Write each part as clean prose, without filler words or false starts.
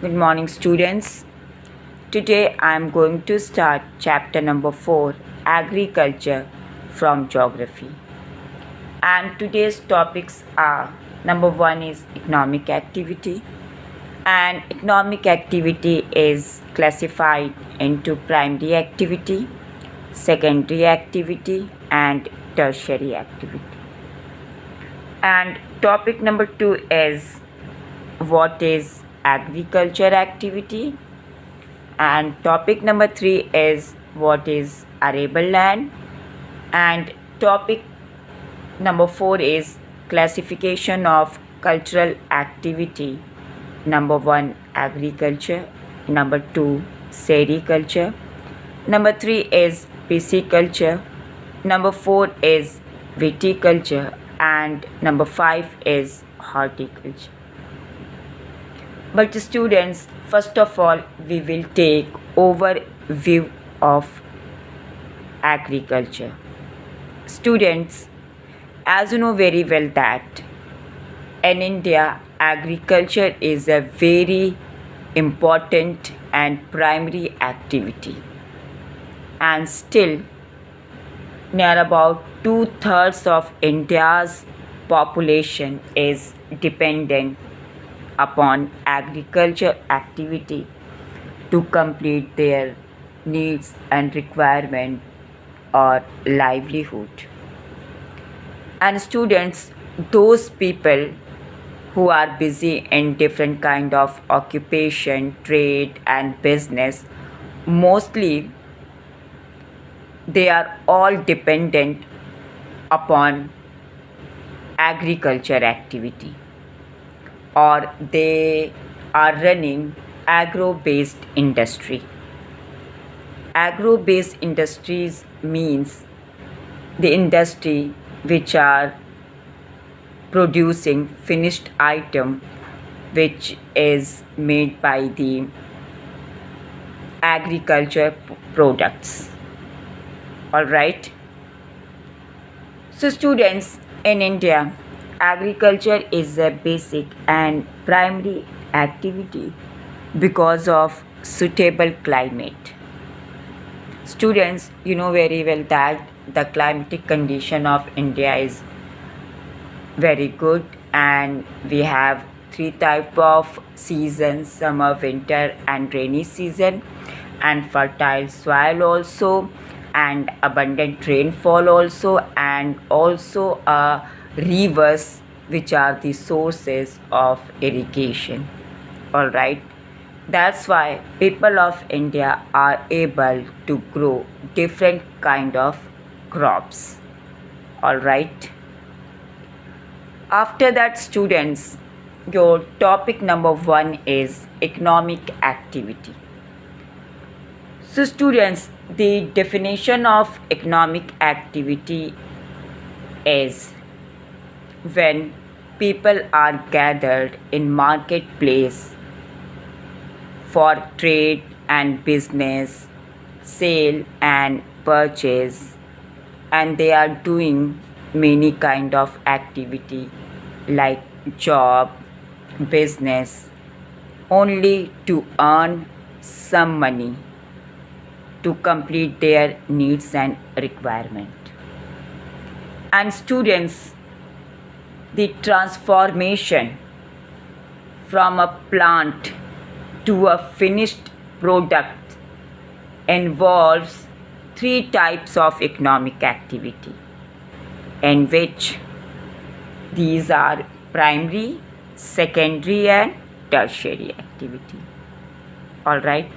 Good morning, students. Today I am going to start chapter number 4, Agriculture from Geography. And today's topics are number 1 is economic activity. And economic activity is classified into primary activity, secondary activity, and tertiary activity. And topic number 2 is what is agriculture activity, and topic number 3 is what is arable land, and topic number 4 is classification of cultural activity. Number 1 agriculture, number 2 sericulture, number 3 is pisciculture, number 4 is viticulture, and number 5 is horticulture. But students, first of all, we will take overview of agriculture. Students, as you know very well that in India, agriculture is a very important and primary activity. And still, near about 2/3 of India's population is dependent upon agriculture activity to complete their needs and requirement or livelihood. And students, those people who are busy in different kind of occupation, trade and business, mostly they are all dependent upon agriculture activity, or they are running agro-based industry. Agro-based industries means the industry which are producing finished item which is made by the agriculture products. All right. So students, in India, agriculture is a basic and primary activity because of suitable climate. Students, you know very well that the climatic condition of India is very good, and we have 3 types of seasons: summer, winter and rainy season, and fertile soil also, and abundant rainfall also, and also rivers which are the sources of irrigation. All right, that's why people of India are able to grow different kind of crops. All right, after that, students, your topic number 1 is economic activity. So students, the definition of economic activity is when people are gathered in marketplace for trade and business, sale and purchase, and they are doing many kind of activity like job, business, only to earn some money to complete their needs and requirement. And students, the transformation from a plant to a finished product involves 3 types of economic activity, in which these are primary, secondary and tertiary activity. All right.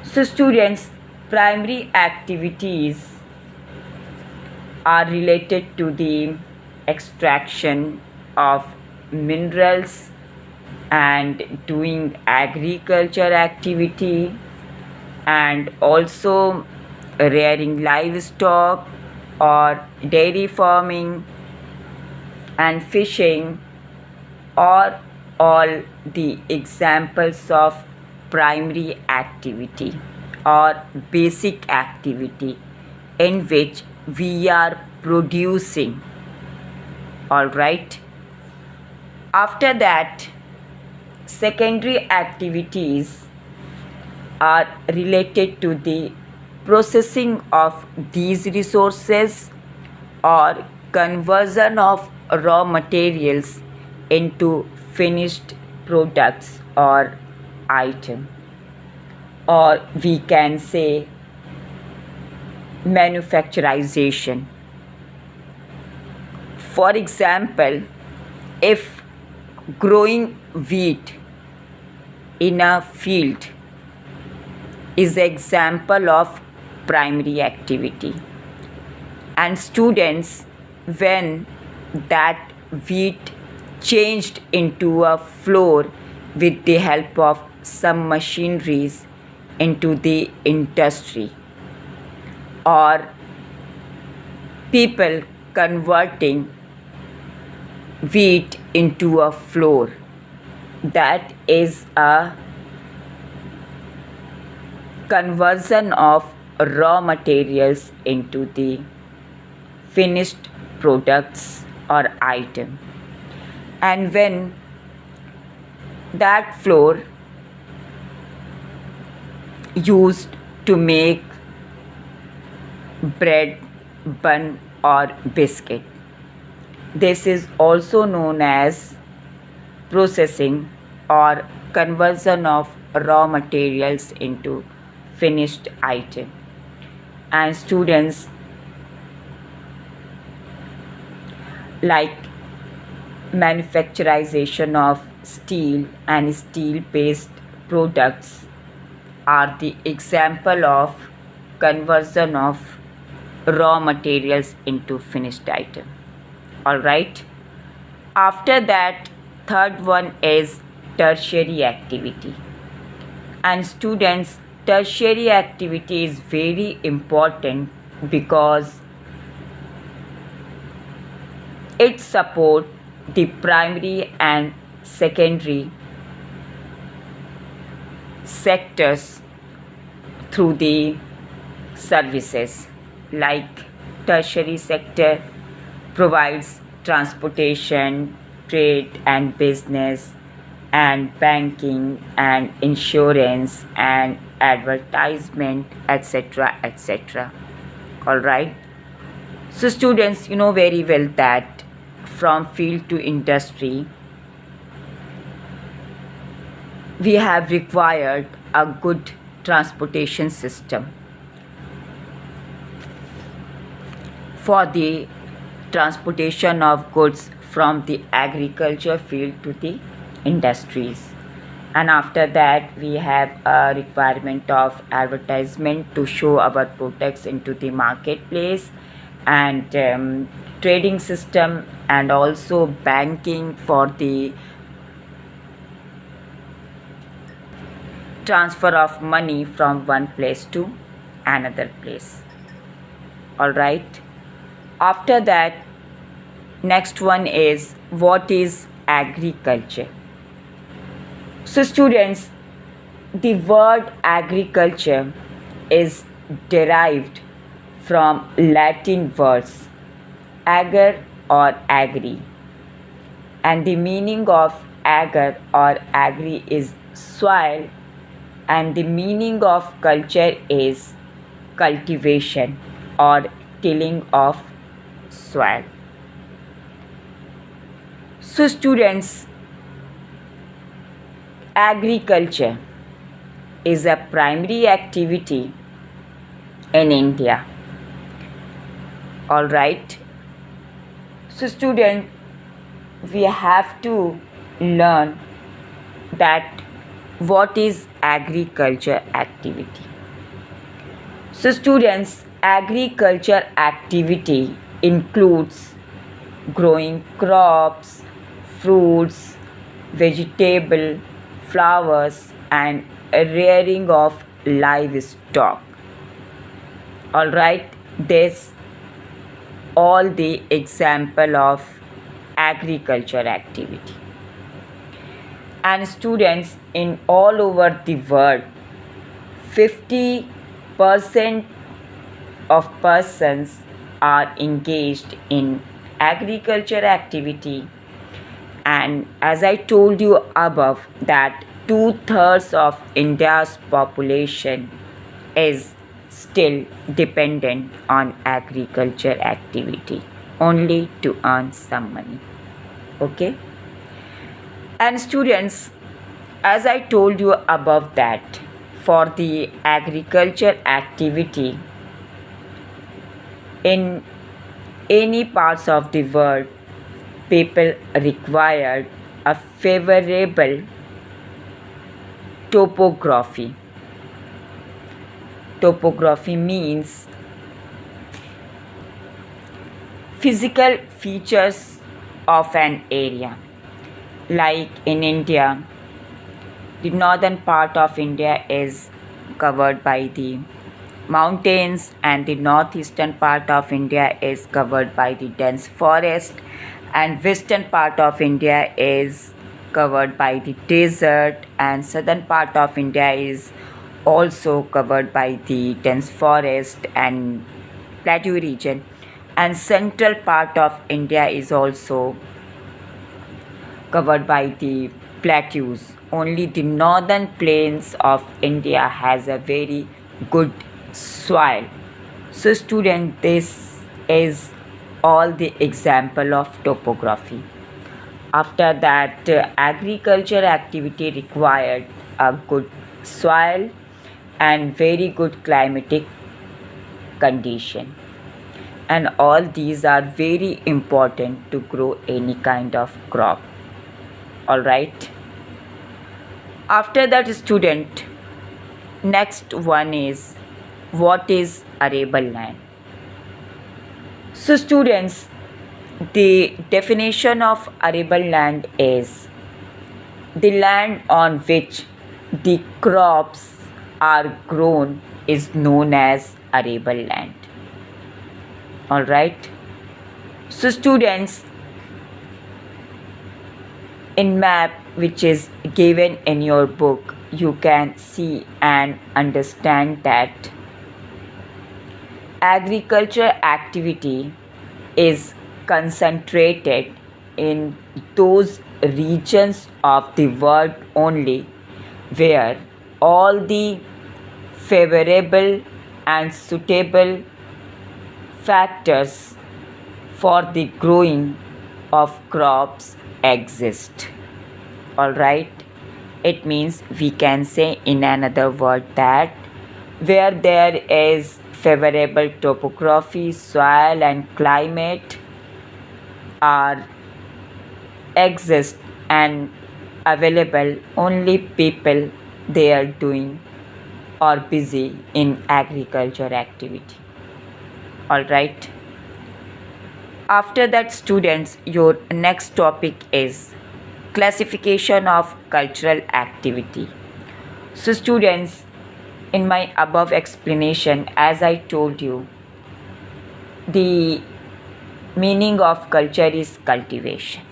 So students, primary activities are related to the extraction of minerals and doing agriculture activity, and also rearing livestock or dairy farming and fishing, or all the examples of primary activity or basic activity in which we are producing. All right, after that, secondary activities are related to the processing of these resources or conversion of raw materials into finished products or item, or we can say manufacturization. For example, if growing wheat in a field is an example of primary activity, and students, when that wheat changed into a flour with the help of some machineries into the industry, or people converting wheat into a flour, that is a conversion of raw materials into the finished products or item. And when that flour used to make bread, bun or biscuit, this is also known as processing or conversion of raw materials into finished item. And students, like manufacturization of steel and steel based products are the example of conversion of raw materials into finished item. All right, after that, third one is tertiary activity. And students, tertiary activity is very important because it supports the primary and secondary sectors through the services. Like tertiary sector provides transportation, trade and business, and banking and insurance and advertisement, etc., etc. All right, so students, you know very well that from field to industry we have required a good transportation system for the transportation of goods from the agriculture field to the industries. And after that, we have a requirement of advertisement to show our products into the marketplace, and trading system, and also banking for the transfer of money from one place to another place. All right, after that, next one is what is agriculture. So students, the word agriculture is derived from Latin words ager or agri, and the meaning of ager or agri is soil, and the meaning of culture is cultivation or tilling of soil. So students, agriculture is a primary activity in India. All right, so student, we have to learn that what is agriculture activity. So students, agriculture activity includes growing crops, fruits, vegetable, flowers, and rearing of livestock. All right, this all the example of agriculture activity. And students, in all over the world, 50% of persons are engaged in agriculture activity, And as I told you above, that two-thirds of India's population is still dependent on agriculture activity only to earn some money. Okay? And students, as I told you above, that for the agriculture activity in any parts of the world, people required a favorable topography. Topography means physical features of an area. Like in India, the northern part of India is covered by the mountains, and the northeastern part of India is covered by the dense forest, and western part of India is covered by the desert, and southern part of India is also covered by the dense forest and plateau region, and central part of India is also covered by the plateaus. Only the northern plains of India has a very good soil. So student, this is all the example of topography. After that, agriculture activity required a good soil and very good climatic condition, and all these are very important to grow any kind of crop. All right. After that, student, next one is, what is arable land? So students, the definition of arable land is the land on which the crops are grown is known as arable land. All right. So students, in map which is given in your book, you can see and understand that agriculture activity is concentrated in those regions of the world only where all the favorable and suitable factors for the growing of crops exist. All right. It means we can say in another word that where there is favorable topography, soil and climate are exist and available, only people they are doing or busy in agriculture activity. All right. After that, students, your next topic is classification of cultural activity. So students, in my above explanation, as I told you, the meaning of culture is cultivation.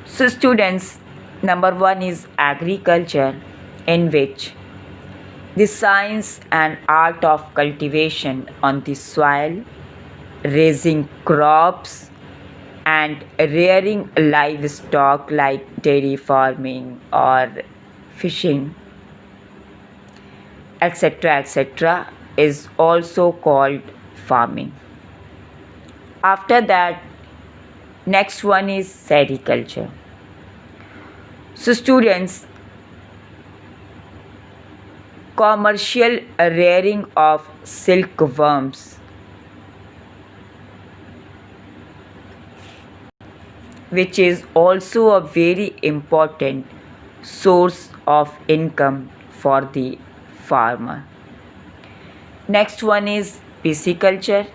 So students, number one is agriculture, in which the science and art of cultivation on the soil, raising crops and rearing livestock like dairy farming or fishing, etc., is also called farming. After that, next one is sericulture. So students, commercial rearing of silkworms, which is also a very important source of income for the farmer. Next one is pisciculture,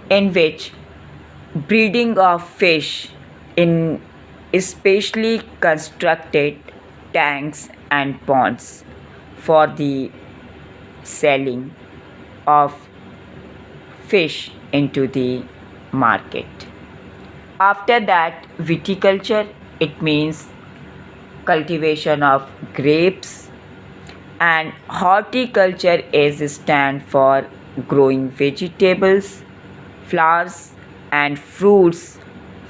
in which breeding of fish in specially constructed tanks and ponds for the selling of fish into the market. After that, viticulture, it means cultivation of grapes, and horticulture is stand for growing vegetables, flowers and fruits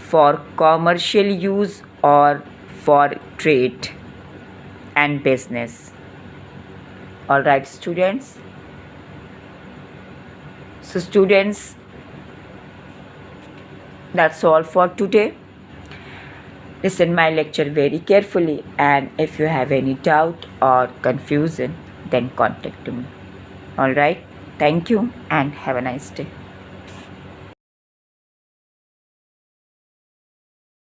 for commercial use or for trade and business. All right, students. So students, that's all for today. Listen my lecture very carefully, and if you have any doubt or confusion, then contact me. All right. Thank you and have a nice day.